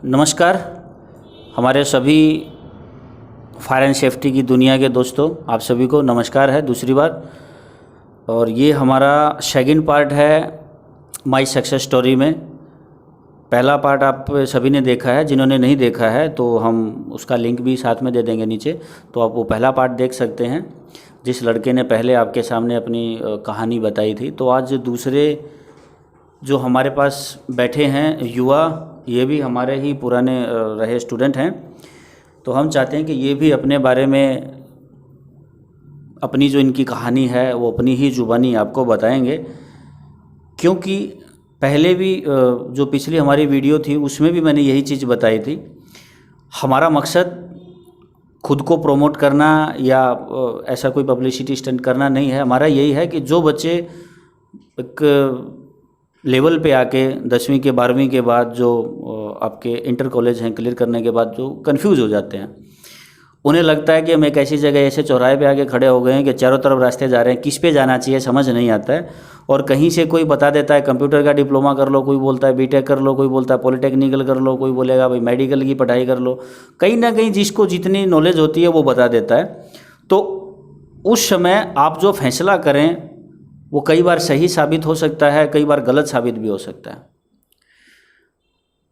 नमस्कार हमारे सभी फायर एंड सेफ्टी की दुनिया के दोस्तों, आप सभी को नमस्कार है दूसरी बार। और ये हमारा सेकंड पार्ट है माय सक्सेस स्टोरी में। पहला पार्ट आप सभी ने देखा है, जिन्होंने नहीं देखा है तो हम उसका लिंक भी साथ में दे देंगे नीचे, तो आप वो पहला पार्ट देख सकते हैं जिस लड़के ने पहले आपके सामने अपनी कहानी बताई थी। तो आज दूसरे जो हमारे पास बैठे हैं युवा, ये भी हमारे ही पुराने रहे स्टूडेंट हैं, तो हम चाहते हैं कि ये भी अपने बारे में अपनी जो इनकी कहानी है वो अपनी ही ज़ुबानी आपको बताएंगे। क्योंकि पहले भी जो पिछली हमारी वीडियो थी उसमें भी मैंने यही चीज़ बताई थी। हमारा मकसद खुद को प्रमोट करना या ऐसा कोई पब्लिसिटी स्टंट करना नहीं है। हमारा यही है कि जो बच्चे एक लेवल पे आके 10वीं के 12वीं के बाद जो आपके इंटर कॉलेज हैं क्लियर करने के बाद जो कंफ्यूज हो जाते हैं, उन्हें लगता है कि हम एक ऐसी जगह ऐसे चौराहे पे आके खड़े हो गए हैं कि चारों तरफ रास्ते जा रहे हैं, किस पे जाना चाहिए समझ नहीं आता है। और कहीं से कोई बता देता है कंप्यूटर का डिप्लोमा कर लो, कोई बोलता है बीटेक कर लो, कोई बोलता है पॉलिटेक्निकल कर लो, कोई बोलेगा भाई मेडिकल की पढ़ाई कर लो। कहीं ना कहीं जिसको जितनी नॉलेज होती है वो बता देता है। तो उस समय आप जो फैसला करें वो कई बार सही साबित हो सकता है, कई बार गलत साबित भी हो सकता है।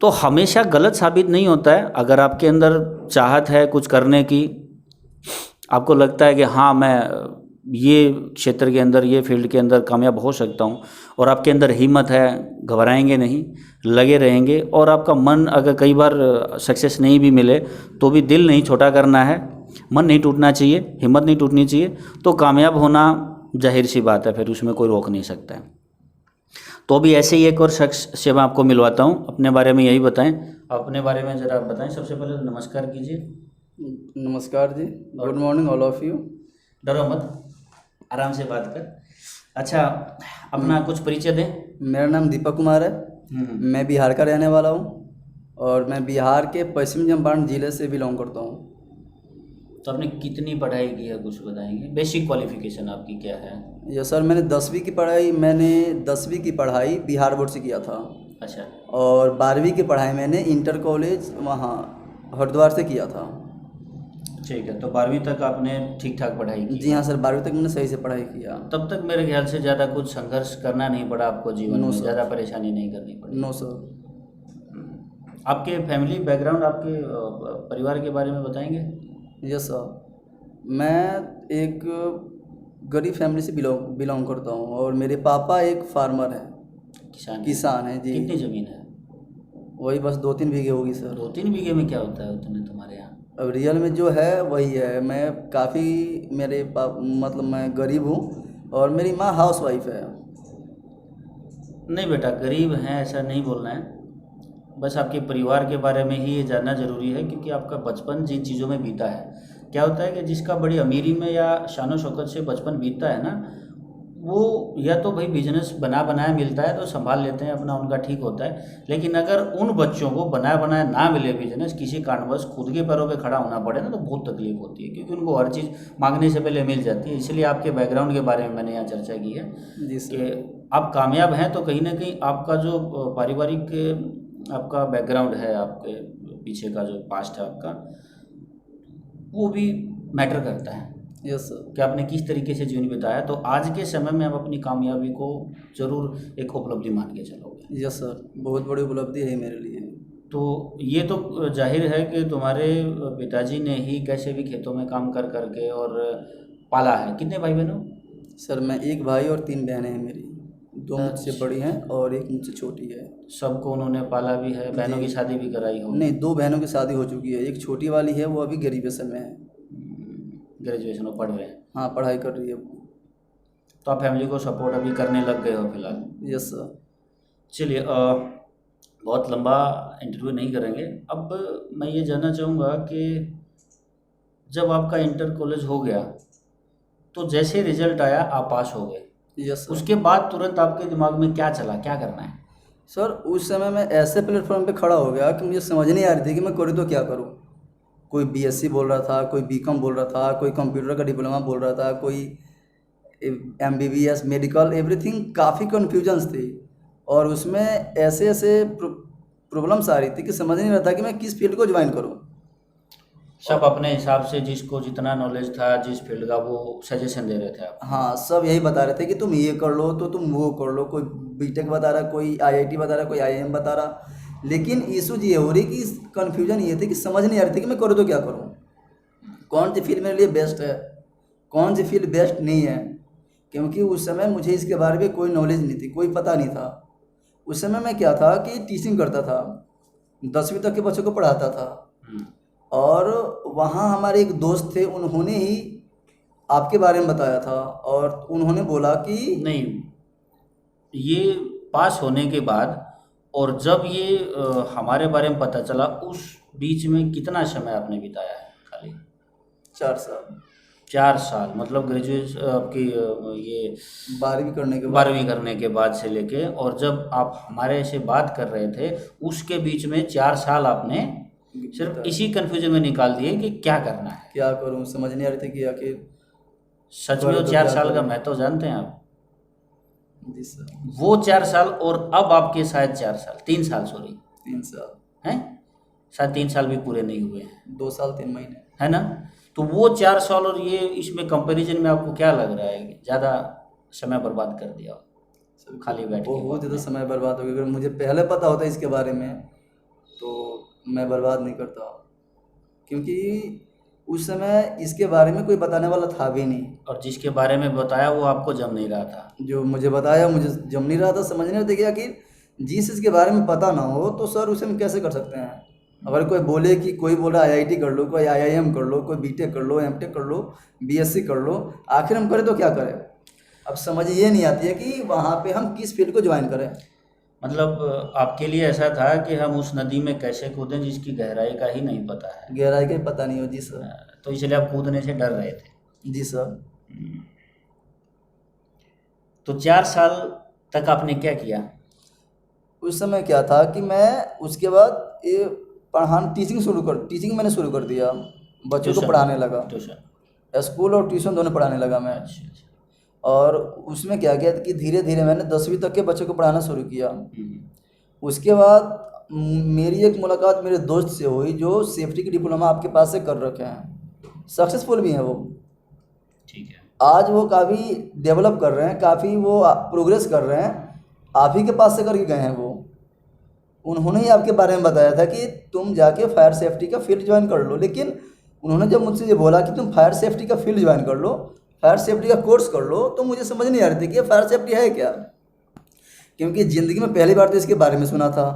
तो हमेशा गलत साबित नहीं होता है। अगर आपके अंदर चाहत है कुछ करने की, आपको लगता है कि हाँ मैं ये क्षेत्र के अंदर, ये फील्ड के अंदर कामयाब हो सकता हूँ, और आपके अंदर हिम्मत है, घबराएंगे नहीं, लगे रहेंगे। और आपका मन अगर कई बार सक्सेस नहीं भी मिले तो भी दिल नहीं छोटा करना है, मन नहीं टूटना चाहिए, हिम्मत नहीं टूटनी चाहिए, तो कामयाब होना जाहिर सी बात है, फिर उसमें कोई रोक नहीं सकता है। तो अभी ऐसे ही एक और शख्स से मैं आपको मिलवाता हूँ, अपने बारे में यही बताएं। अपने बारे में ज़रा बताएं। सबसे पहले तो नमस्कार कीजिए। नमस्कार जी, good morning all of you. डरो मत, आराम से बात कर। अच्छा, अपना कुछ परिचय दें। मेरा नाम दीपक कुमार है। मैं बिहार का रहने वाला हूँ और मैं बिहार के पश्चिम चंपारण ज़िले से बिलोंग करता हूँ। तो आपने कितनी पढ़ाई की है कुछ बताएंगे? बेसिक क्वालिफिकेशन आपकी क्या है? यस सर, मैंने 10वीं की पढ़ाई बिहार बोर्ड से किया था। अच्छा, और 12वीं की पढ़ाई मैंने इंटर कॉलेज वहाँ हरिद्वार से किया था। ठीक है। तो 12वीं तक आपने ठीक ठाक पढ़ाई की? जी हाँ सर, 12वीं तक मैंने सही से पढ़ाई किया। तब तक मेरे ख्याल से ज़्यादा कुछ संघर्ष करना नहीं पड़ा आपको जीवन नो में, सर। ज़्यादा परेशानी नहीं करनी पड़ी? No sir. आपके फैमिली बैकग्राउंड, आपके परिवार के बारे में बताएंगे? यस सर, मैं एक गरीब फैमिली से बिलोंग करता हूँ और मेरे पापा एक फार्मर हैं, किसान हैं जी। कितनी ज़मीन है? वही बस 2-3 बीघे होगी सर। 2-3 बीघे में क्या होता है उतने तुम्हारे यहाँ? अब रियल में जो है वही है। मैं काफ़ी मतलब मैं गरीब हूँ और मेरी माँ हाउस वाइफ है। नहीं बेटा, गरीब हैं ऐसा नहीं बोलना है, बस आपके परिवार के बारे में ही ये जानना ज़रूरी है। क्योंकि आपका बचपन जिन चीज़ों में बीता है, क्या होता है कि जिसका बड़ी अमीरी में या शानो शौकत से बचपन बीतता है ना, वो या तो भाई बिजनेस बना बनाया मिलता है तो संभाल लेते हैं अपना, उनका ठीक होता है। लेकिन अगर उन बच्चों को बनाया बनाया ना मिले बिजनेस, किसी कारणवश खुद के पैरों पे खड़ा होना पड़े ना, तो बहुत तकलीफ होती है, क्योंकि उनको हर चीज़ मांगने से पहले मिल जाती है। इसलिए आपके बैकग्राउंड के बारे में मैंने यहाँ चर्चा की है कि आप कामयाब हैं तो कहीं ना कहीं आपका जो पारिवारिक आपका बैकग्राउंड है, आपके पीछे का जो पास्ट है आपका, वो भी मैटर करता है। Yes sir. कि आपने किस तरीके से जीवन बिताया। तो आज के समय में आप अपनी कामयाबी को ज़रूर एक उपलब्धि मान के चलोगे। यस सर, बहुत बड़ी उपलब्धि है मेरे लिए। तो ये तो जाहिर है कि तुम्हारे पिताजी ने ही कैसे भी खेतों में काम कर करके और पाला है। कितने भाई बहन हो? सर मैं एक भाई और 3 बहनें हैं मेरी। 2 मुझसे बड़ी हैं और एक मुझसे छोटी है। सबको उन्होंने पाला भी है? बहनों की शादी भी कराई हो? नहीं, 2 बहनों की शादी हो चुकी है। एक छोटी वाली है, वो अभी ग्रेजुएशन में है। ग्रेजुएशन में पढ़ रहे हैं? हाँ, पढ़ाई कर रही है वो। तो आप फैमिली को सपोर्ट अभी करने लग गए हो फिलहाल? Yes sir. चलिए, बहुत लंबा इंटरव्यू नहीं करेंगे। अब मैं ये जानना चाहूँगा कि जब आपका इंटर कॉलेज हो गया तो जैसे रिजल्ट आया आप पास हो गए, यस सर। उसके बाद तुरंत आपके दिमाग में क्या चला, क्या करना है? सर उस समय मैं ऐसे प्लेटफॉर्म पे खड़ा हो गया कि मुझे समझ नहीं आ रही थी कि मैं करूँ तो क्या करूँ। कोई बीएससी बोल रहा था, कोई बीकॉम बोल रहा था, कोई कंप्यूटर का डिप्लोमा बोल रहा था, कोई एमबीबीएस, मेडिकल, एवरीथिंग। काफ़ी कन्फ्यूजन्स थी और उसमें ऐसे ऐसे प्रॉब्लम्स आ रही थी कि समझ नहीं रहा था कि मैं किस फील्ड को ज्वाइन करूँ। सब अपने हिसाब से जिसको जितना नॉलेज था जिस फील्ड का वो सजेशन दे रहे थे आप। हाँ, सब यही बता रहे थे कि तुम ये कर लो तो तुम वो कर लो, कोई बीटेक बता रहा, कोई आईआईटी बता रहा, कोई आईआईएम बता रहा। लेकिन इशू ये हो रही कि कन्फ्यूजन ये थी कि समझ नहीं आ रही थी कि मैं करूँ तो क्या करूँ, कौन सी फील्ड मेरे लिए बेस्ट है, कौन सी फील्ड बेस्ट नहीं है। क्योंकि उस समय मुझे इसके बारे में कोई नॉलेज नहीं थी, कोई पता नहीं था। उस समय मैं क्या था कि टीचिंग करता था, 10वीं तक के बच्चों को पढ़ाता था। हम्म, और वहाँ हमारे एक दोस्त थे, उन्होंने ही आपके बारे में बताया था और उन्होंने बोला कि नहीं, ये पास होने के बाद और जब ये हमारे बारे में पता चला, उस बीच में कितना समय आपने बिताया है खाली? 4 साल 4 साल, मतलब ग्रेजुएट आपकी ये 12वीं करने के बाद 12वीं करने के बाद से लेके, और जब आप हमारे से बात कर रहे थे उसके बीच में 4 साल आपने सिर्फ इसी कन्फ्यूजन में निकाल दिए कि क्या करना है। क्या करूँ, समझ नहीं आ रही थी कि आखिर सच में वो करूँ तो 4 साल क्या का करूँ। महत्व जानते हैं आप? जी सर। वो 4 साल और अब आपके शायद 4 साल, 3 साल, सॉरी, 3 साल, हैं, शायद 3 साल भी पूरे नहीं हुए हैं, 2 साल 3 महीने। है ना? तो वो 4 साल और ये, इसमें कंपैरिजन में आपको क्या लग रहा है कि ज़्यादा समय बर्बाद कर दिया सर, खाली बैठ के बहुत ज़्यादा आपने? समय बर्बाद हो गया। अगर मुझे पहले पता होता इसके बारे में तो मैं बर्बाद नहीं करता, क्योंकि उस समय इसके बारे में कोई बताने वाला था भी नहीं। और जिसके बारे में बताया वो आपको जम नहीं रहा था। जो मुझे बताया मुझे जम नहीं रहा था, समझ नहीं रहा था कि आखिर जिस चीज़ के बारे में पता ना हो तो सर उसे हम कैसे कर सकते हैं। अगर कोई बोले कि कोई बोल रहा है आईआईटी कर लो, कोई आईआईएम कर लो, कोई बीटेक कर लो, एमटेक कर लो, बीएससी कर लो, आखिर हम करें तो क्या करें। अब समझ ये नहीं आती है कि वहाँ पे हम किस फील्ड को ज्वाइन करें। मतलब आपके लिए ऐसा था कि हम उस नदी में कैसे कूदें जिसकी गहराई का ही नहीं पता है। गहराई का ही पता नहीं हो। जी सर। तो इसलिए आप कूदने से डर रहे थे। जी सर। तो 4 साल तक आपने क्या किया? उस समय क्या था कि मैं उसके बाद ये टीचिंग मैंने शुरू कर दिया, बच्चों को ट्यूशन, पढ़ाने लगा। ट्यूशन, स्कूल और ट्यूशन दोनों पढ़ाने लगा मैं। अच्छा अच्छा। और उसमें क्या किया कि धीरे धीरे मैंने 10वीं तक के बच्चों को पढ़ाना शुरू किया। उसके बाद मेरी एक मुलाकात मेरे दोस्त से हुई जो सेफ्टी की डिप्लोमा आपके पास से कर रखे हैं, सक्सेसफुल भी हैं वो। ठीक है। आज वो काफ़ी डेवलप कर रहे हैं, काफ़ी वो प्रोग्रेस कर रहे हैं, आप ही के पास से करके गए हैं वो। उन्होंने ही आपके बारे में बताया था कि तुम जाके फायर सेफ्टी का फील्ड ज्वाइन कर लो। लेकिन उन्होंने जब मुझसे ये बोला कि तुम फायर सेफ्टी का फील्ड ज्वाइन कर लो, फायर सेफ्टी का कोर्स कर लो, तो मुझे समझ नहीं आ रही थी कि ये फायर सेफ्टी है क्या। क्योंकि ज़िंदगी में पहली बार तो इसके बारे में सुना था,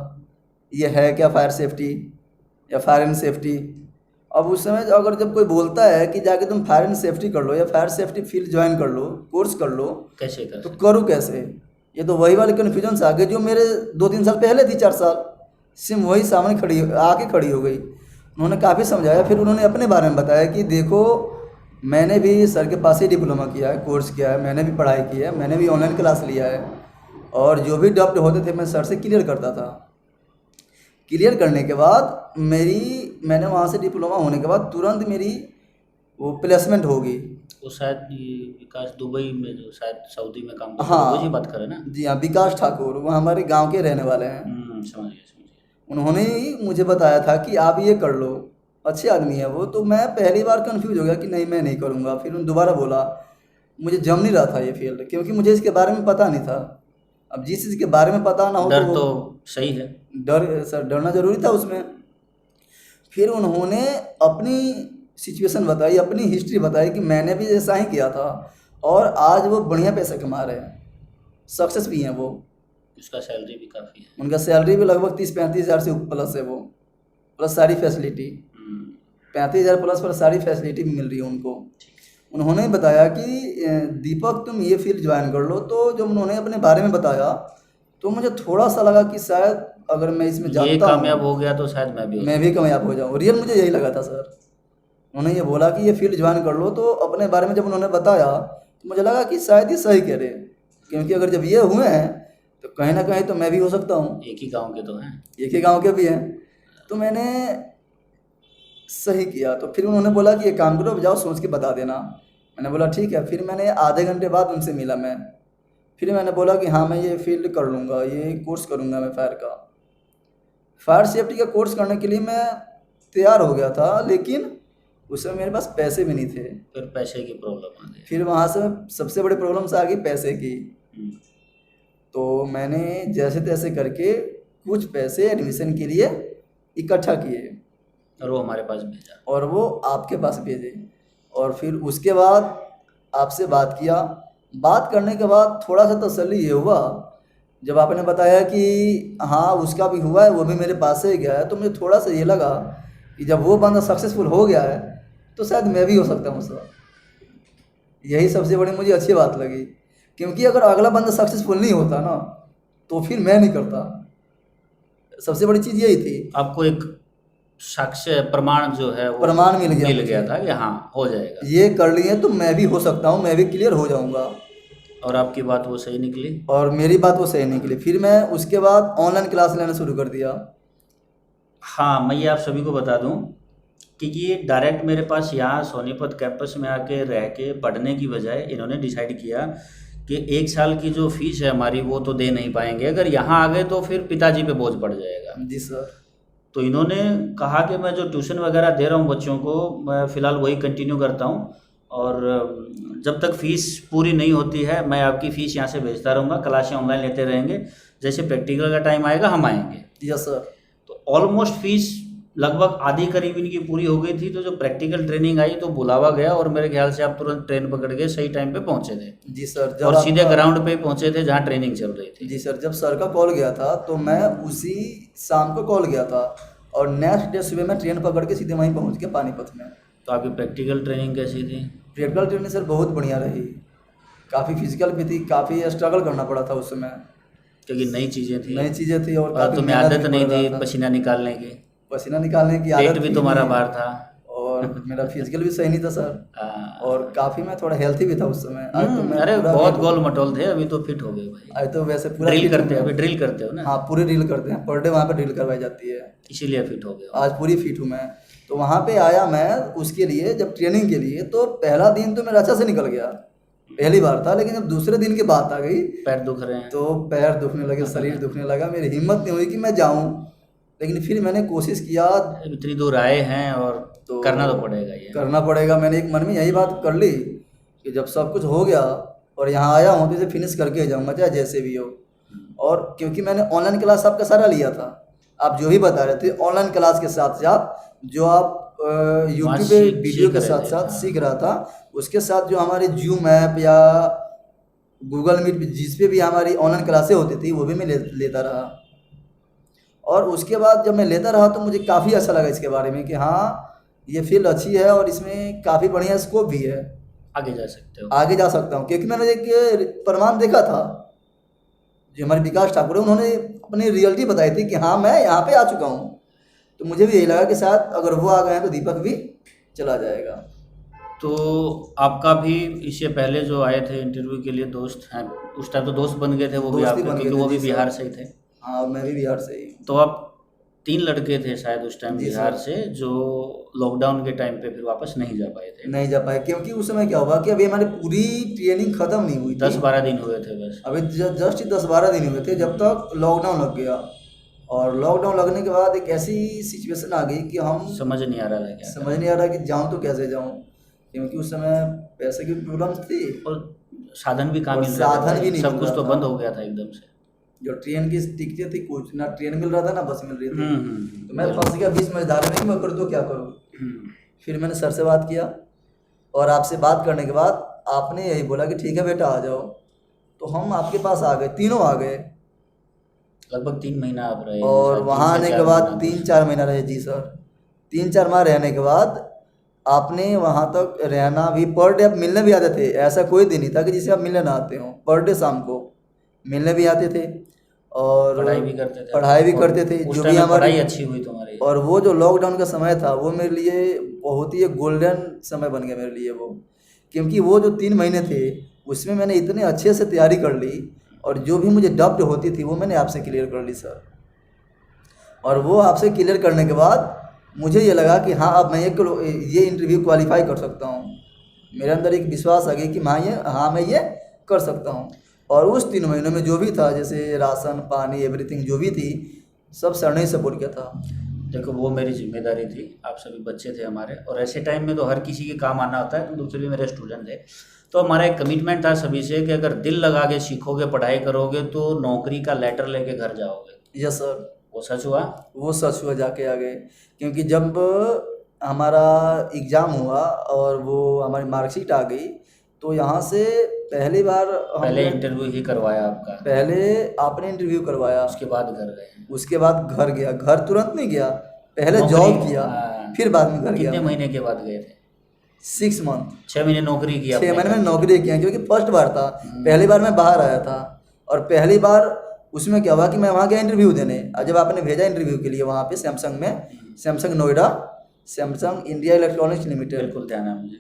ये है क्या फायर सेफ्टी या फायर एंड सेफ्टी। अब उस समय अगर जब कोई बोलता है कि जाके तुम फायर एंड सेफ्टी कर लो या फायर सेफ्टी फील्ड ज्वाइन कर लो, कोर्स कर लो, कैसे कर तो सकते? करूँ कैसे। ये तो वही वाले कन्फ्यूजन से आ गए जो मेरे 2-3 साल पहले थी। 4 साल सिम वही सामने आके खड़ी हो गई। उन्होंने काफ़ी समझाया, फिर उन्होंने अपने बारे में बताया कि देखो मैंने भी सर के पास ही डिप्लोमा किया है, कोर्स किया है, मैंने भी पढ़ाई की है, मैंने भी ऑनलाइन क्लास लिया है, और जो भी डाउट होते थे मैं सर से क्लियर करता था। क्लियर करने के बाद मैंने वहाँ से डिप्लोमा होने के बाद तुरंत मेरी वो प्लेसमेंट होगी। वो शायद ये विकास दुबई में जो शायद सऊदी में काम करते हैं, हाँ वो जी बात करें ना? जी हाँ, विकास ठाकुर, वो हमारे गांव के रहने वाले हैं। समझ गया समझ गया। उन्होंने ही मुझे बताया था कि आप ये कर लो, अच्छे आदमी है वो। तो मैं पहली बार कंफ्यूज हो गया कि नहीं मैं नहीं करूँगा। फिर उन्होंने दोबारा बोला, मुझे जम नहीं रहा था ये फील्ड, क्योंकि मुझे इसके बारे में पता नहीं था। अब जिस चीज़ के बारे में पता ना हो डर तो तो वो सही है। डरना ज़रूरी था उसमें। फिर उन्होंने अपनी सिचुएशन बताई, अपनी हिस्ट्री बताई कि मैंने भी ऐसा ही किया था, और आज वो बढ़िया पैसे कमा रहे हैं, सक्सेस भी हैं वो। उसका सैलरी भी काफ़ी है। उनका सैलरी भी लगभग 30-35 हज़ार से प्लस है वो, प्लस सारी फैसिलिटी। 35 हज़ार प्लस पर सारी फैसिलिटी भी मिल रही है उनको। उन्होंने बताया कि दीपक तुम ये फील्ड ज्वाइन कर लो। तो जब उन्होंने अपने बारे में बताया तो मुझे थोड़ा सा लगा कि शायद अगर मैं इसमें ये जाता कामयाब हूँ हो गया तो शायद मैं भी हो मैं भी कामयाब हो जाऊँ। रियल मुझे यही लगा था सर। उन्होंने ये बोला कि ये फील्ड ज्वाइन कर लो, तो अपने बारे में जब उन्होंने बताया तो मुझे लगा कि शायद ये सही कह रहे हैं, क्योंकि अगर जब ये हुए हैं तो कहीं ना कहीं तो मैं भी हो सकता हूँ। एक ही गांव के तो हैं। एक ही गांव के भी हैं। तो मैंने सही किया। तो फिर उन्होंने बोला कि ये काम करो, अब जाओ सोच के बता देना। मैंने बोला ठीक है। फिर मैंने आधे घंटे बाद उनसे मिला मैं। फिर मैंने बोला कि हाँ मैं ये फील्ड कर लूँगा, ये कोर्स करूँगा मैं फायर का। फायर सेफ्टी का कोर्स करने के लिए मैं तैयार हो गया था, लेकिन उस समय मेरे पास पैसे भी नहीं थे। फिर पैसे की प्रॉब्लम आ गई। फिर वहाँ से सबसे बड़ी प्रॉब्लम्स आ गई पैसे की। हम्म, तो मैंने जैसे तैसे करके कुछ पैसे एडमिशन के लिए इकट्ठा किए और वो हमारे पास भेजा। और वो आपके पास भेजे। और फिर उसके बाद आपसे बात किया। बात करने के बाद थोड़ा सा तसल्ली ये हुआ, जब आपने बताया कि हाँ उसका भी हुआ है, वो भी मेरे पास से ही गया है, तो मुझे थोड़ा सा ये लगा कि जब वो बंदा सक्सेसफुल हो गया है तो शायद मैं भी हो सकता हूँ सर। यही सबसे बड़ी मुझे अच्छी बात लगी, क्योंकि अगर अगला बंदा सक्सेसफुल नहीं होता ना तो फिर मैं नहीं करता। सबसे बड़ी चीज़ यही थी। आपको एक साक्ष्य प्रमाण जो है वो प्रमाण मिल गया मुझे। था कि हाँ हो जाएगा, ये कर लिए तो मैं भी हो सकता हूँ, मैं भी क्लियर हो जाऊँगा। और आपकी बात वो सही निकली। और मेरी बात वो सही निकली। फिर मैं उसके बाद ऑनलाइन क्लास लेना शुरू कर दिया। हाँ, मैं ये आप सभी को बता दूं कि ये डायरेक्ट मेरे पास यहाँ सोनीपत कैंपस में आके रह के पढ़ने की बजाय इन्होंने डिसाइड किया कि 1 साल की जो फीस है हमारी वो तो दे नहीं पाएंगे, अगर यहाँ आ गए तो फिर पिताजी पे बोझ पड़ जाएगा। जी सर। तो इन्होंने कहा कि मैं जो ट्यूशन वगैरह दे रहा हूँ बच्चों को, मैं फ़िलहाल वही कंटिन्यू करता हूँ, और जब तक फ़ीस पूरी नहीं होती है मैं आपकी फ़ीस यहाँ से भेजता रहूँगा, क्लासें ऑनलाइन लेते रहेंगे, जैसे प्रैक्टिकल का टाइम आएगा हम आएंगे। Yes sir. तो ऑलमोस्ट फीस लगभग आधी करीब इनकी पूरी हो गई थी। तो जो प्रैक्टिकल ट्रेनिंग आई तो बुलावा गया, और मेरे ख्याल से आप तुरंत ट्रेन पकड़ के सही टाइम पे पहुंचे थे। जी सर। जब और सीधे आपका- ग्राउंड पे पहुंचे थे जहाँ ट्रेनिंग चल रही थी। जी सर, जब सर का कॉल गया था तो मैं उसी शाम को कॉल गया था, और नेक्स्ट डे सुबह मैं ट्रेन पकड़ के सीधे वहीं पहुंच गया पानीपत में। तो आपकी प्रैक्टिकल ट्रेनिंग कैसी थी? प्रैक्टिकल ट्रेनिंग सर बहुत बढ़िया रही। काफ़ी फिजिकल भी थी, काफ़ी स्ट्रगल करना पड़ा था उस समय। क्योंकि नई चीज़ें थी, नई चीज़ें थी और और काफ़ी तुम्हें मेहनत आदत भी नहीं पड़ रहा थी था। पसीना निकालने की, पसीना निकालने की पेट आदत भी थी तुम्हारा नहीं, बाहर था। और मेरा फिजिकल भी सही नहीं था सर। हाँ। और काफ़ी मैं थोड़ा हेल्थी भी था उस समय। आज तो मैं अरे पूरा बहुत भी- गोल मटोल थे, अभी तो फिट हो गए भाई। आज तो वैसे पूरा ड्रिल fit करते हूँ हो, मैं। अभी ड्रिल करते हो ना, हाँ पूरी ड्रिल करते हैं, पर डे वहाँ पे ड्रिल करवाई जाती है। इसीलिए फिट हो गए हो। आज पूरी फिट हूँ मैं। तो वहाँ पे आया मैं उसके लिए, जब ट्रेनिंग के लिए, तो पहला दिन तो मेरा अच्छा से निकल गया, पहली बार था। लेकिन जब दूसरे दिन की बात आ गई पैर दुख रहे हैं। तो पैर दुखने लगे, शरीर दुखने लगा, मेरी हिम्मत नहीं हुई कि मैं जाऊँ। लेकिन फिर मैंने कोशिश किया, इतनी दूर आए हैं और तो करना तो पड़ेगा ये। करना पड़ेगा। मैंने एक मन में यही बात कर ली कि जब सब कुछ हो गया और यहाँ आया हूँ तो इसे फिनिश करके ही जाऊँगा, चाहे जैसे भी हो। और क्योंकि मैंने ऑनलाइन क्लास आपका सारा लिया था, आप जो भी बता रहे थे, ऑनलाइन क्लास के साथ साथ जो आप यूट्यूब पे वीडियो के साथ साथ सीख रहा था, उसके साथ जो हमारे जूम ऐप या गूगल मीट जिस पे भी हमारी ऑनलाइन क्लासें होती थी वो भी मैं लेता रहा। और उसके बाद जब मैं लेता रहा तो मुझे काफ़ी अच्छा लगा इसके बारे में कि हाँ ये फील्ड अच्छी है और इसमें काफ़ी बढ़िया स्कोप भी है, आगे जा सकते हो। आगे जा सकता हूँ। क्योंकि मैंने एक प्रमाण देखा था, जो हमारे विकास ठाकुर है उन्होंने अपनी रियलिटी बताई थी कि हाँ मैं यहाँ पे आ चुका हूँ। तो मुझे भी यही लगा कि शायद अगर वो आ गए हैं तो दीपक भी चला जाएगा। तो आपका भी इससे पहले जो आए थे इंटरव्यू के लिए दोस्त हैं, उस टाइम तो दोस्त बन गए थे वो भी दोस्त ही आपके, बन गए क्योंकि थे, वो भी जी सर। बिहार से ही थे। हाँ मैं भी बिहार से ही हूँ। तो आप 3 लड़के थे शायद उस टाइम जी बिहार सर। से, जो लॉकडाउन के टाइम पे फिर वापस नहीं जा पाए थे। नहीं जा पाए क्योंकि उस समय क्या हुआ कि अभी हमारी पूरी ट्रेनिंग खत्म नहीं हुई थी। 10-12 दिन हुए थे बस। अभी जस्ट ही 10-12 दिन हुए थे जब तक लॉकडाउन लग गया। और लॉकडाउन लगने के बाद एक ऐसी सिचुएशन आ गई कि हम समझ नहीं आ रहा था क्या समझ नहीं आ रहा कि जाऊँ तो कैसे जाऊँ, क्योंकि उस समय पैसे की प्रॉब्लम थी और साधन भी कहाँ और मिल रहा था साधन भाई, भी नहीं सब मिल कुछ रहा तो था। बंद हो गया था एकदम से। जो ट्रेन की टिकटें थी, कुछ ना ट्रेन मिल रहा था ना बस मिल रही थी। तो मैं फंस गया बीच में, धारे में कि मैं करूँ तो क्या करूँ। फिर मैंने सर से बात किया और आपसे बात करने के बाद आपने यही बोला कि ठीक है बेटा आ जाओ। तो हम आपके पास आ गए, तीनों आ गए। लगभग 3 महीना आप रहे हैं और शायद, वहाँ 3 से आने 4 के बाद महीना। 3-4 महीना रहे। जी सर, 3-4 माह रहने के बाद आपने वहाँ तक रहना भी, पर डे आप मिलने भी आते थे। ऐसा कोई दिन नहीं था कि जिसे आप मिलने ना आते हो। पर डे शाम को मिलने भी आते थे और पढ़ाई भी करते थे। पढ़ाई भी और करते थे। उस जो टाइम भी में हमारी पढ़ाई अच्छी हुई तुम्हारी। और वो जो लॉकडाउन का समय था वो मेरे लिए बहुत ही एक गोल्डन समय बन गया मेरे लिए वो, क्योंकि वो जो 3 महीने थे उसमें मैंने इतने अच्छे से तैयारी कर ली और जो भी मुझे डाउट होती थी वो मैंने आपसे क्लियर कर ली सर। और वो आपसे क्लियर करने के बाद मुझे ये लगा कि हाँ अब मैं ये इंटरव्यू क्वालिफाई कर सकता हूँ। मेरे अंदर एक विश्वास आ गया कि हाँ मैं ये कर सकता हूँ। और उस 3 महीनों में जो भी था, जैसे राशन पानी एवरीथिंग जो भी थी, सब सर ने ही सपोर्ट किया था। देखो वो मेरी जिम्मेदारी थी, आप सभी बच्चे थे हमारे, और ऐसे टाइम में तो हर किसी के काम आना होता है, तो दूसरे भी मेरे स्टूडेंट थे। तो हमारा एक कमिटमेंट था सभी से कि अगर दिल लगा के सीखोगे, पढ़ाई करोगे, तो नौकरी का लेटर लेके घर जाओगे। Yes sir. वो सच हुआ। वो सच हुआ जाके आ गए, क्योंकि जब हमारा एग्ज़ाम हुआ और वो हमारी मार्कशीट आ गई, तो यहाँ से पहली बार पहले हमने इंटरव्यू ही करवाया आपका, पहले आपने इंटरव्यू करवाया, उसके बाद घर गए। उसके बाद घर गया। घर तुरंत नहीं गया, पहले नौकरी, जॉब किया, हाँ। फिर बाद में घर गया। कितने महीने के बाद गए थे? 6 मंथ, 6 महीने नौकरी की 6 आपने महीने में कर ली। नौकरी किया, क्योंकि फर्स्ट बार था। पहली बार मैं बाहर आया था, और पहली बार उसमें क्या हुआ कि मैं वहाँ गया इंटरव्यू देने। और जब आपने भेजा इंटरव्यू के लिए वहाँ पे सैमसंग में, Samsung Noida, Samsung India electronics limited, बिल्कुल ध्यान है मुझे।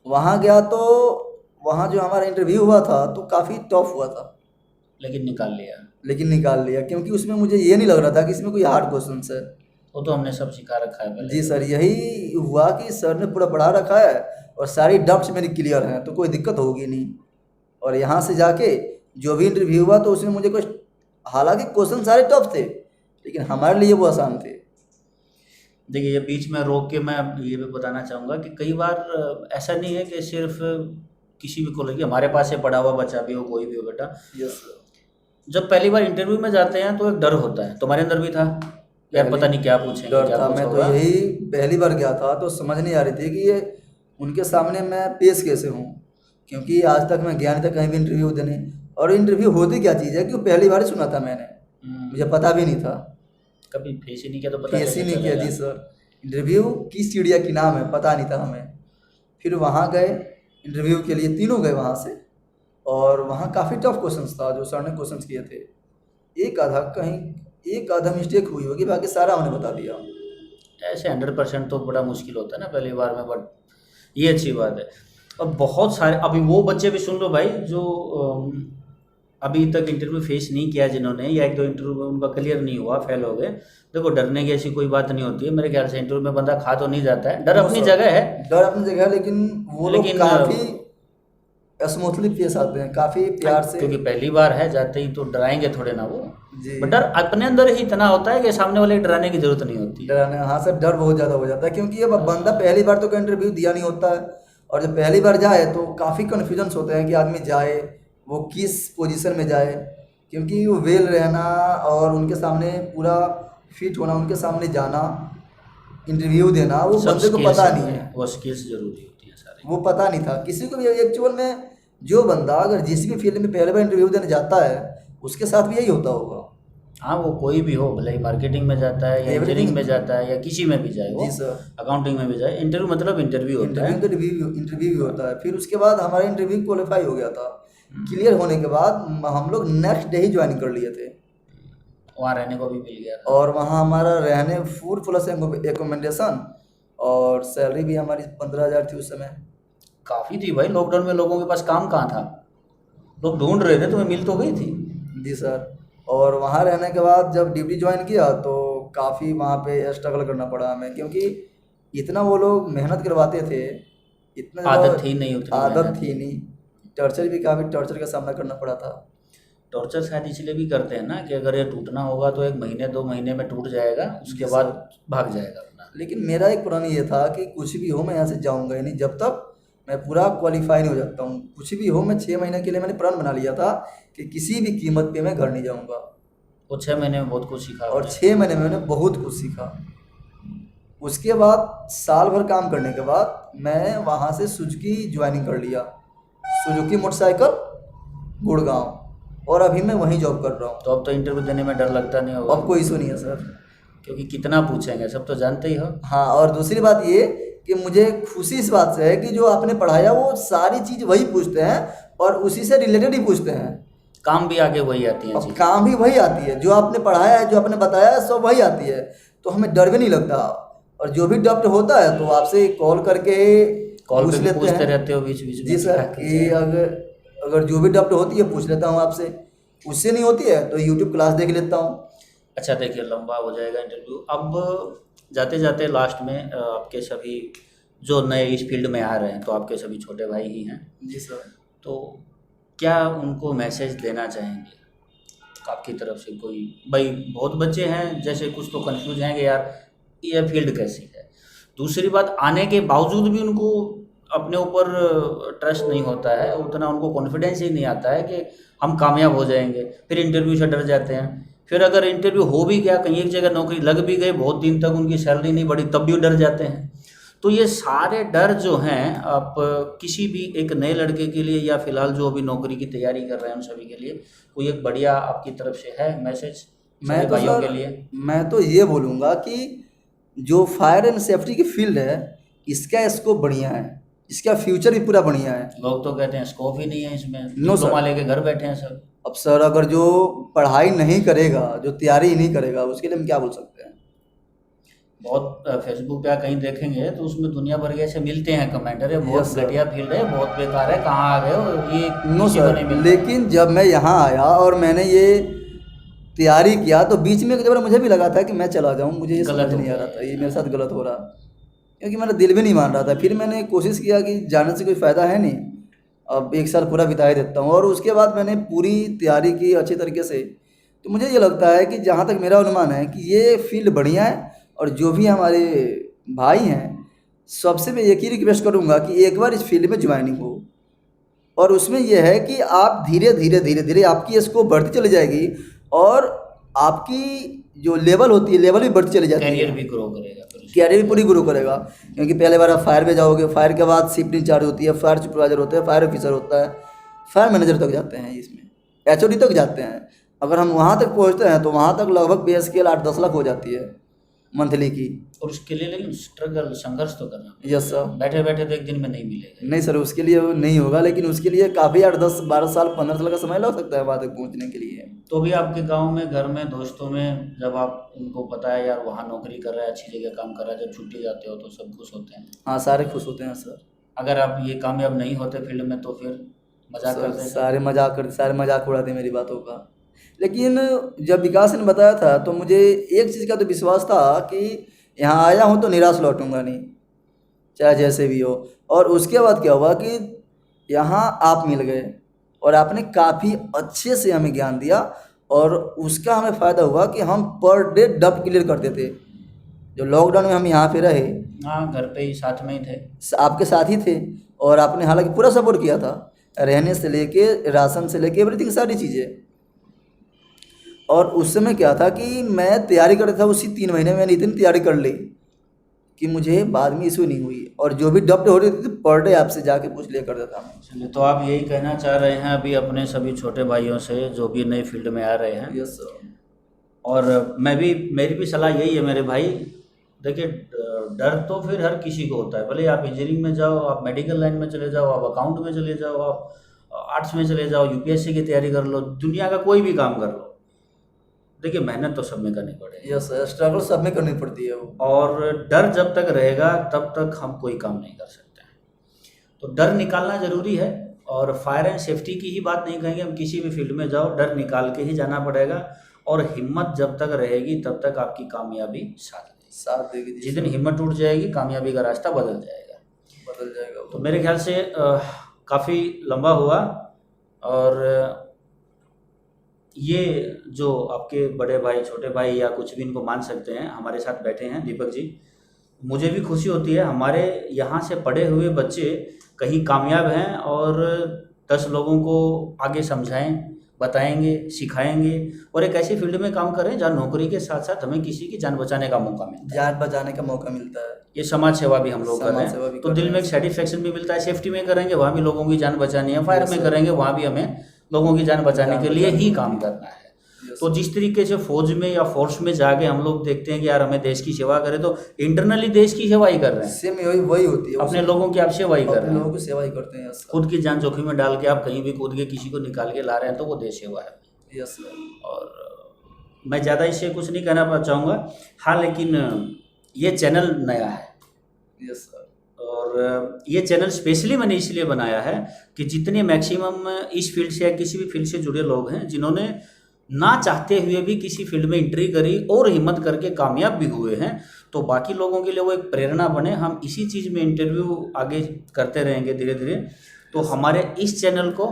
वहाँ गया तो वहाँ जो हमारा इंटरव्यू हुआ था तो काफ़ी टफ हुआ था, लेकिन निकाल लिया। लेकिन निकाल लिया, क्योंकि उसमें मुझे ये नहीं लग रहा था कि इसमें कोई हार्ड क्वेश्चन है। वो तो हमने सब सिखा रखा है पहले। जी सर, यही हुआ कि सर ने पूरा पढ़ा रखा है और सारी डाउट्स मेरी क्लियर हैं, तो कोई दिक्कत होगी नहीं। और यहाँ से जाके जो भी इंटरव्यू हुआ तो उसमें मुझे कुछ, हालांकि क्वेश्चन सारे टफ थे, लेकिन हमारे लिए वो आसान थे। देखिए, ये बीच में रोक के मैं ये भी बताना चाहूँगा कि कई बार ऐसा नहीं है कि सिर्फ किसी भी कॉलेज, हमारे पास से पढ़ा हुआ बच्चा भी हो, कोई भी हो बेटा, यस सर। जब पहली बार इंटरव्यू में जाते हैं तो एक डर होता है। तुम्हारे अंदर भी था यार, पता नहीं क्या पूछेंगे, डर क्या था। कुछ मैं तो होगा। यही पहली बार गया था तो समझ नहीं आ रही थी कि ये उनके सामने मैं पेश कैसे हूँ, क्योंकि आज तक मैं गया नहीं था कहीं भी इंटरव्यू देने। और इंटरव्यू होती क्या चीज़ है कि वो पहली बार ही सुना था मैंने, मुझे पता भी नहीं था, कभी फेस ही नहीं किया तो पता फेस ही कैसे नहीं किया। चलेगा? जी सर, इंटरव्यू किस चिड़िया की नाम है पता नहीं था हमें। फिर वहाँ गए इंटरव्यू के लिए, तीनों गए वहाँ से, और वहाँ काफ़ी टफ क्वेश्चंस था जो सर ने क्वेश्चंस किए थे। एक आधा मिस्टेक हुई होगी, बाकी सारा हमने बता दिया। ऐसे 100% तो बड़ा मुश्किल होता है ना पहली बार में, बट ये अच्छी बात है। और बहुत सारे अभी वो बच्चे भी सुन लो भाई जो अभी तक इंटरव्यू फेस नहीं किया जिन्होंने, या 1-2 इंटरव्यू उनका क्लियर नहीं हुआ, फेल हो गए। देखो, डरने की ऐसी कोई बात नहीं होती है मेरे ख्याल से। इंटरव्यू में बंदा खा तो नहीं जाता है, डर अपनी जगह है। डर अपनी जगह है, लेकिन वो लोग लेकिन काफ़ी स्मूथली पेश आते हैं, काफ़ी प्यार से। क्योंकि पहली बार है, जाते ही तो डराएंगे थोड़े ना वो। जी। बट डर अपने अंदर ही इतना होता है कि सामने वाले को डराने की जरूरत नहीं होती। डराने, हाँ सर, डर बहुत ज़्यादा हो जाता है, क्योंकि अब बंदा पहली बार तो इंटरव्यू दिया नहीं होता है, और जब पहली बार जाए तो काफ़ी कन्फ्यूजन्स होते हैं कि आदमी जाए वो किस पोजीशन में जाए, क्योंकि वो वेल रहना और उनके सामने पूरा फिट होना, उनके सामने जाना, इंटरव्यू देना, वो सब बंदे को skills पता हैं, नहीं है। वो स्किल्स जरूरी होती हैं सारी। वो पता नहीं था किसी को भी एक्चुअल में। जो बंदा अगर जिस भी फील्ड में पहले बार इंटरव्यू देने जाता है उसके साथ भी यही होता होगा। हाँ, वो कोई भी हो, भले ही मार्केटिंग में जाता है या Everything- इंजीनियरिंग में जाता है या किसी में भी जाए, वो जी सर। अकाउंटिंग में भी जाए, इंटरव्यू मतलब इंटरव्यू होता है। इंटरव्यू भी होता है। फिर उसके बाद हमारा इंटरव्यू क्वालिफाई हो गया था। क्लियर होने के बाद हम लोग नेक्स्ट डे ही ज्वाइन कर लिए थे, वहाँ रहने को भी मिल गया था। और वहाँ हमारा रहने फूड प्लस एकोमोडेशन, और सैलरी भी हमारी 15,000 थी उस समय। काफ़ी थी भाई, लॉकडाउन में लोगों के पास काम कहाँ था, लोग ढूंढ रहे थे, तुम्हें मिल तो गई थी। जी सर। और वहाँ रहने के बाद जब ड्यूटी ज्वाइन किया तो काफ़ी वहाँ पे स्ट्रगल करना पड़ा हमें, क्योंकि इतना वो लोग मेहनत करवाते थे, इतना आदत थी नहीं उतनी आदत मेहनत थी की। नहीं। टॉर्चर भी, काफ़ी टॉर्चर का सामना करना पड़ा था। टॉर्चर शायद इसलिए भी करते हैं ना कि अगर ये टूटना होगा तो 1 महीने 2 महीने में टूट जाएगा, उसके जी बाद सर। भाग जाएगा अपना। लेकिन मेरा एक प्लान ये था कि कुछ भी हो मैं यहाँ से जाऊँगा ही नहीं जब तक मैं पूरा क्वालिफाई नहीं हो जाता हूँ। कुछ भी हो, मैं 6 महीने के लिए मैंने प्लान बना लिया था कि किसी भी कीमत पे मैं घर नहीं जाऊँगा। वो 6 महीने में बहुत कुछ सीखा और आपने। 6 महीने में मैंने बहुत कुछ सीखा। उसके बाद साल भर काम करने के बाद मैं वहाँ से सुजुकी ज्वाइनिंग कर लिया, सुजुकी मोटरसाइकिल गुड़गांव, और अभी मैं वहीं जॉब कर रहा हूँ। तो अब तो इंटरव्यू देने में डर लगता नहीं होगा, अब कोई इशू नहीं है सर। क्योंकि कितना पूछेंगे, सब तो जानते ही हो। हाँ, और दूसरी बात ये कि मुझे खुशी इस बात से है कि जो आपने पढ़ाया वो सारी चीज़ वही पूछते हैं और उसी से रिलेटेड ही पूछते हैं। काम भी आगे वही आती है अब चीज़। काम भी वही आती है, जो आपने पढ़ाया है, जो आपने बताया है, सब वही आती है, तो हमें डर भी नहीं लगता। और जो भी डाउट होता है तो आपसे कॉल करके कॉल पूछ पे भी लेते पूछते हैं। रहते हो बीच बीच में? जी सर, कि अगर जो भी डाउट होती है पूछ लेता हूँ आपसे, उससे नहीं होती है तो यूट्यूब क्लास देख लेता हूँ। अच्छा, देखिए लंबा हो जाएगा इंटरव्यू। अब जाते जाते लास्ट में आपके सभी जो नए इस फील्ड में आ रहे हैं, तो आपके सभी छोटे भाई ही हैं, जी सर। तो क्या उनको मैसेज देना चाहेंगे? आपकी तरफ से कोई, भाई बहुत बच्चे हैं जैसे कुछ तो कंफ्यूज हैं कि यार ये फील्ड कैसी है। दूसरी बात, आने के बावजूद भी उनको अपने ऊपर ट्रस्ट नहीं होता है, उतना उनको कॉन्फिडेंस ही नहीं आता है कि हम कामयाब हो जाएंगे, फिर इंटरव्यू से डर जाते हैं। फिर अगर इंटरव्यू हो भी गया, कहीं एक जगह नौकरी लग भी गई, बहुत दिन तक उनकी सैलरी नहीं बढ़ी, तब भी वो डर जाते हैं। तो ये सारे डर जो हैं, आप किसी भी एक नए लड़के के लिए या फिलहाल जो अभी नौकरी की तैयारी कर रहे हैं उन सभी के लिए कोई एक बढ़िया आपकी तरफ से है मैसेज मैं सभी तो भाइयों सर के लिए? मैं तो ये बोलूँगा कि जो फायर एंड सेफ्टी की फील्ड है, इसका स्कोप बढ़िया है, इसका फ्यूचर भी पूरा बढ़िया है। लोग तो कहते हैं स्कोप ही नहीं है इसमें, नो डिप्लोमा सर। लेके घर बैठे हैं सब। अब सर अगर जो पढ़ाई नहीं करेगा, जो तैयारी नहीं करेगा, उसके लिए हम क्या बोल सकते हैं। बहुत फेसबुक पे आप कहीं देखेंगे तो उसमें दुनिया भर के ऐसे मिलते हैं कमेंट, अरे यस बहुत सर। घटिया फील्ड है, बहुत बेकार है, कहाँ आ गए हो, ये नो किसी को नहीं सर, मिलता। लेकिन जब मैं यहाँ आया और मैंने ये तैयारी किया तो बीच में जब मुझे भी लगा था कि मैं चला जाऊँ, मुझे ये गलत समझ हो नहीं आ गया रहा था ये मेरे साथ गलत हो रहा, क्योंकि मेरा दिल भी नहीं मान रहा था। फिर मैंने कोशिश किया कि जाने से कोई फ़ायदा है नहीं, अब एक साल पूरा बिता ही देता हूँ, और उसके बाद मैंने पूरी तैयारी की अच्छे तरीके से। तो मुझे ये लगता है कि जहाँ तक मेरा अनुमान है कि ये फील्ड बढ़िया है, और जो भी हमारे भाई हैं सबसे मैं एक ही रिक्वेस्ट करूँगा कि एक बार इस फील्ड में ज्वाइनिंग हो, और उसमें यह है कि आप धीरे धीरे धीरे धीरे आपकी स्कोप बढ़ती चली जाएगी, और आपकी जो लेवल होती है लेवल भी बढ़ती चली जाती कैरियर है, भी ग्रो करेगा फिर उसमें। कैरियर भी पूरी ग्रो करेगा। क्योंकि पहले बार आप फायर में जाओगे, फायर के बाद शिफ्ट इंचार्ज होती है, फायर सुपरवाइजर होता है, फायर ऑफिसर होता है, फायर मैनेजर तक जाते हैं, इसमें एचओडी तक जाते हैं। अगर हम वहाँ तक पहुँचते हैं तो वहाँ तक लगभग पे स्केल 8-10 लाख हो जाती है मंथली की। और उसके लिए लेकिन स्ट्रगल, संघर्ष तो करना पड़ेगा। Yes sir. बैठे बैठे तो एक दिन में नहीं मिलेगा। नहीं सर, उसके लिए वो नहीं होगा, लेकिन उसके लिए काफ़ी 8-10-12 साल 15 साल का समय लग सकता है वहाँ तक पहुँचने के लिए। तो भी आपके गांव में, घर में, दोस्तों में जब आप उनको बताया यार वहाँ नौकरी कर रहा है, अच्छी जगह काम कर रहा है, जब छुट्टी जाते हो तो सब खुश होते हैं? हाँ, सारे खुश होते हैं सर। अगर आप ये कामयाब नहीं होते फील्ड में तो फिर मजाक सर करते हैं सब? सारे मजाक उड़ाते मेरी बातों का। लेकिन जब विकास ने बताया था तो मुझे एक चीज़ का तो विश्वास था कि यहाँ आया हूँ तो निराश लौटूंगा नहीं, चाहे जैसे भी हो। और उसके बाद क्या हुआ कि यहाँ आप मिल गए और आपने काफ़ी अच्छे से हमें ज्ञान दिया, और उसका हमें फ़ायदा हुआ कि हम पर डे डब क्लियर करते थे। जो लॉकडाउन में हम यहाँ पे रहे, हाँ, घर पे ही साथ में ही थे। आपके साथ ही थे, और आपने हालांकि पूरा सपोर्ट किया था, रहने से लेके, राशन से लेके, एवरीथिंग, सारी चीज़ें। और उस समय क्या था कि मैं तैयारी कर रहा था, उसी 3 महीने में मैंने इतनी तैयारी कर ली कि मुझे बाद में इशू नहीं हुई, और जो भी डब हो रही थी पर डे आपसे जाके पूछ लिया करता था मैं। चलिए, तो आप यही कहना चाह रहे हैं अभी अपने सभी छोटे भाइयों से जो भी नए फील्ड में आ रहे हैं? Yes sir. और मेरी भी सलाह यही है मेरे भाई, देखिए डर तो फिर हर किसी को होता है, भले आप इंजीनियरिंग में जाओ, आप मेडिकल लाइन में चले जाओ, आप अकाउंट में चले जाओ, आप आर्ट्स में चले जाओ, यूपीएससी की तैयारी कर लो, दुनिया का कोई भी काम कर लो, देखिए मेहनत तो सब में करनी पड़ेगी। यस सर, स्ट्रगल सब में करनी पड़ती है वो। और डर जब तक रहेगा तब तक हम कोई काम नहीं कर सकते हैं, तो डर निकालना ज़रूरी है। और फायर एंड सेफ्टी की ही बात नहीं कहेंगे, हम किसी भी फील्ड में जाओ डर निकाल के ही जाना पड़ेगा, और हिम्मत जब तक रहेगी तब तक आपकी कामयाबी साथ देगी। जिस दिन हिम्मत टूट जाएगी कामयाबी का रास्ता बदल जाएगा। वो। तो मेरे ख्याल से काफ़ी लंबा हुआ, और ये जो आपके बड़े भाई, छोटे भाई, या कुछ भी इनको मान सकते हैं, हमारे साथ बैठे हैं दीपक जी, मुझे भी खुशी होती है हमारे यहाँ से पढ़े हुए बच्चे कहीं कामयाब हैं और 10 लोगों को आगे समझाएं, बताएंगे, सिखाएंगे, और एक ऐसी फील्ड में काम करें जहाँ नौकरी के साथ साथ हमें किसी की जान बचाने का मौका मिलता है। जान बचाने का मौका मिलता है। ये समाज सेवा भी हम लोग कर रहे समाज सेवा भी हैं, तो कर दिल रहे में हैं। एक सेटिस्फेक्शन भी मिलता है। सेफ्टी में करेंगे वहाँ भी लोगों की जान बचानी है, फायर Yes, में sir. करेंगे वहाँ भी हमें लोगों की जान बचाने जान के लिए बचाने ही के काम लिए। करना है। Yes, तो जिस तरीके से फौज में या फोर्स में जाके हम लोग देखते हैं कि यार हमें देश की सेवा करें, तो इंटरनली देश की सेवा ही कर रहे हैं, सेम वही होती है। अपने लोगों की आप सेवा ही कर अपने रहे लोगों हैं। की सेवा ही करते हैं। खुद की जान जोखिम में डाल के आप कहीं भी कूद के किसी को निकाल के ला रहे हैं, तो वो देश सेवा है। Yes sir. और मैं ज़्यादा इससे कुछ नहीं कहना चाहूँगा, हाँ, लेकिन ये चैनल नया है, यस सर। और ये चैनल स्पेशली मैंने इसलिए बनाया है कि जितने मैक्सिमम इस फील्ड से या किसी भी फील्ड से जुड़े लोग हैं, जिन्होंने ना चाहते हुए भी किसी फील्ड में एंट्री करी और हिम्मत करके कामयाब भी हुए हैं, तो बाकी लोगों के लिए वो एक प्रेरणा बने। हम इसी चीज़ में इंटरव्यू आगे करते रहेंगे धीरे धीरे। तो हमारे इस चैनल को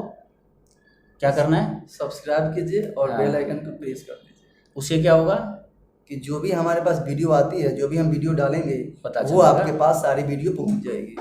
क्या करना है? सब्सक्राइब कीजिए और हाँ। बेल आइकन को प्रेस कर दीजिए उससे क्या होगा? कि जो भी हमारे पास वीडियो आती है, जो भी हम वीडियो डालेंगे पता वो चलेगा। आपके पास सारी वीडियो पहुंच जाएगी।